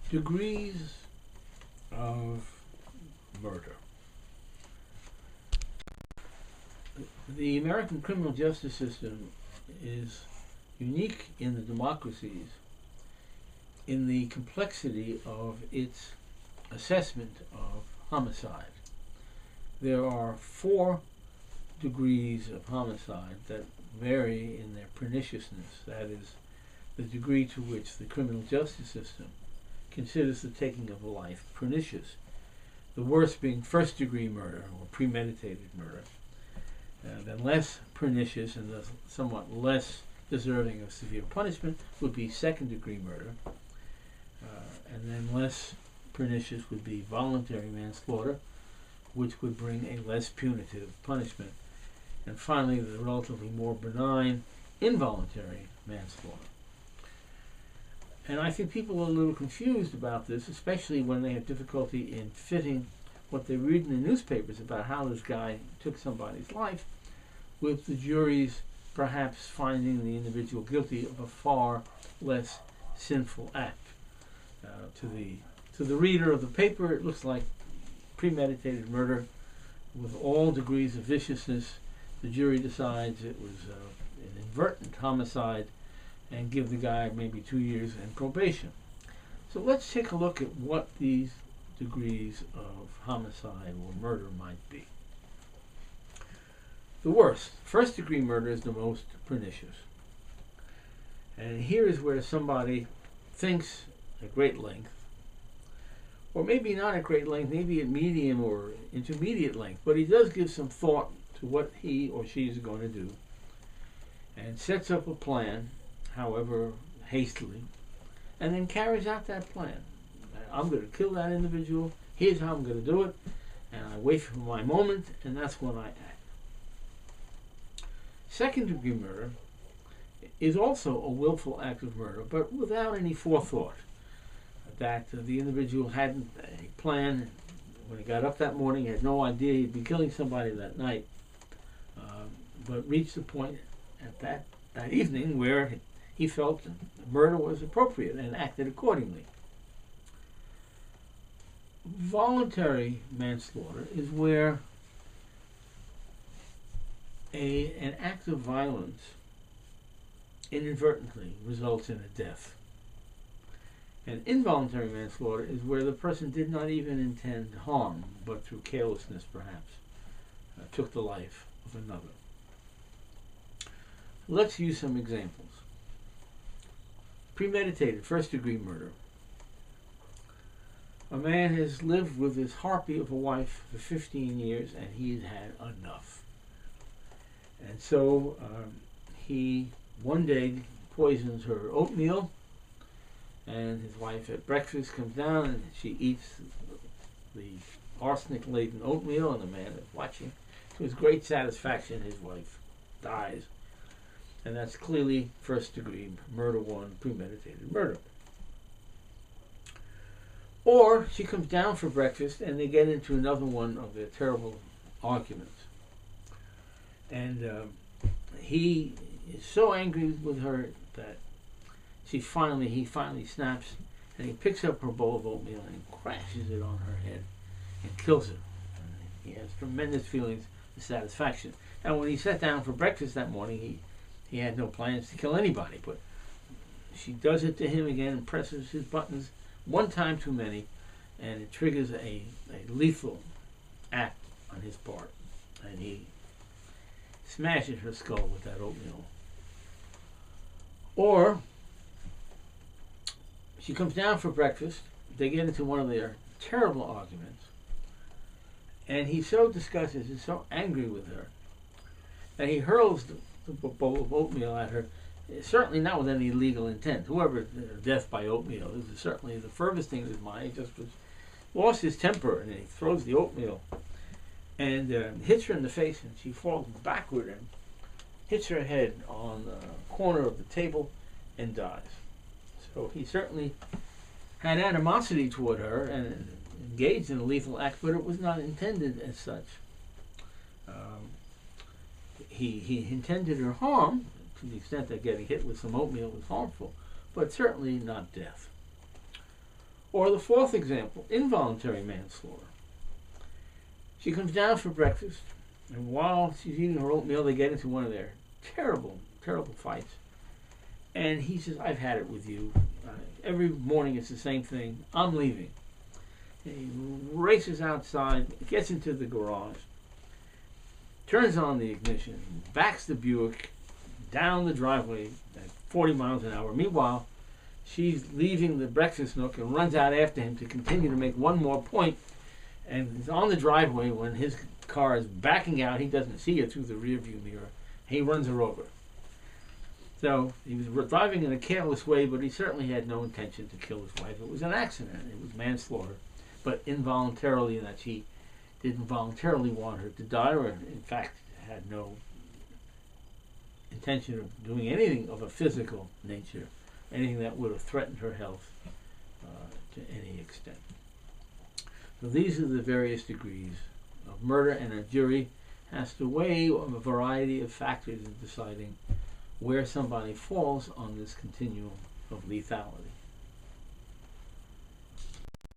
Degrees of murder. The American criminal justice system is unique in the democracies in the complexity of its assessment of homicide. There are 4 degrees of homicide that vary in their perniciousness, that is, the degree to which the criminal justice system considers the taking of a life pernicious. The worst being first-degree murder or premeditated murder. Then less pernicious and thus somewhat less deserving of severe punishment would be second-degree murder. And then less pernicious would be voluntary manslaughter, which would bring a less punitive punishment. And finally, the relatively more benign involuntary manslaughter. And I think people are a little confused about this, especially when they have difficulty in fitting what they read in the newspapers about how this guy took somebody's life with the jury's perhaps finding the individual guilty of a far less sinful act. To the reader of the paper, it looks like premeditated murder with all degrees of viciousness. The jury decides it was an inadvertent homicide and give the guy maybe 2 years in probation. So let's take a look at what these degrees of homicide or murder might be. The worst, first-degree murder, is the most pernicious. And here is where somebody thinks at great length, or maybe not at great length, maybe at medium or intermediate length, but he does give some thought to what he or she is going to do and sets up a plan, however hastily, and then carries out that plan. I'm going to kill that individual, here's how I'm going to do it, and I wait for my moment, and that's when I act. Second-degree murder is also a willful act of murder, but without any forethought. That the individual hadn't a plan. When he got up that morning, he had no idea he'd be killing somebody that night, but reached the point at that evening where he felt murder was appropriate and acted accordingly. Voluntary manslaughter is where an act of violence inadvertently results in a death. And involuntary manslaughter is where the person did not even intend harm, but through carelessness perhaps took the life of another. Let's use some examples. Premeditated first-degree murder. A man has lived with this harpy of a wife for 15 years and he's had enough. And so he one day poisons her oatmeal, and his wife at breakfast comes down and she eats the arsenic-laden oatmeal, and the man is watching. To his great satisfaction, his wife dies. And that's clearly first-degree murder 1, premeditated murder. Or she comes down for breakfast and they get into another one of their terrible arguments. And he is so angry with her that he finally snaps, and he picks up her bowl of oatmeal and crashes it on her head and kills her. And he has tremendous feelings of satisfaction. And when he sat down for breakfast that morning, he had no plans to kill anybody, but she does it to him again and presses his buttons one time too many, and it triggers a lethal act on his part, and he smashes her skull with that oatmeal. Or she comes down for breakfast, they get into one of their terrible arguments, and he's so disgusted, he's so angry with her, that he hurls the bowl of oatmeal at her, certainly not with any illegal intent. Whoever death by oatmeal is certainly the furthest thing in his mind. He just lost his temper, and he throws the oatmeal and hits her in the face, and she falls backward and hits her head on the corner of the table and dies. So he certainly had animosity toward her and engaged in a lethal act, but it was not intended as such. He intended her harm to the extent that getting hit with some oatmeal was harmful, but certainly not death. Or the fourth example, involuntary manslaughter. She comes down for breakfast, and while she's eating her oatmeal, they get into one of their terrible, terrible fights. And he says, I've had it with you. Every morning it's the same thing. I'm leaving. And he races outside, gets into the garage, turns on the ignition, backs the Buick down the driveway at 40 miles an hour. Meanwhile, she's leaving the breakfast nook and runs out after him to continue to make one more point. And he's on the driveway when his car is backing out. He doesn't see her through the rearview mirror. He runs her over. So he was driving in a careless way, but he certainly had no intention to kill his wife. It was an accident. It was manslaughter, but involuntarily, in that she didn't voluntarily want her to die, or in fact had no intention of doing anything of a physical nature, anything that would have threatened her health to any extent. So these are the various degrees of murder, and a jury has to weigh a variety of factors in deciding where somebody falls on this continuum of lethality.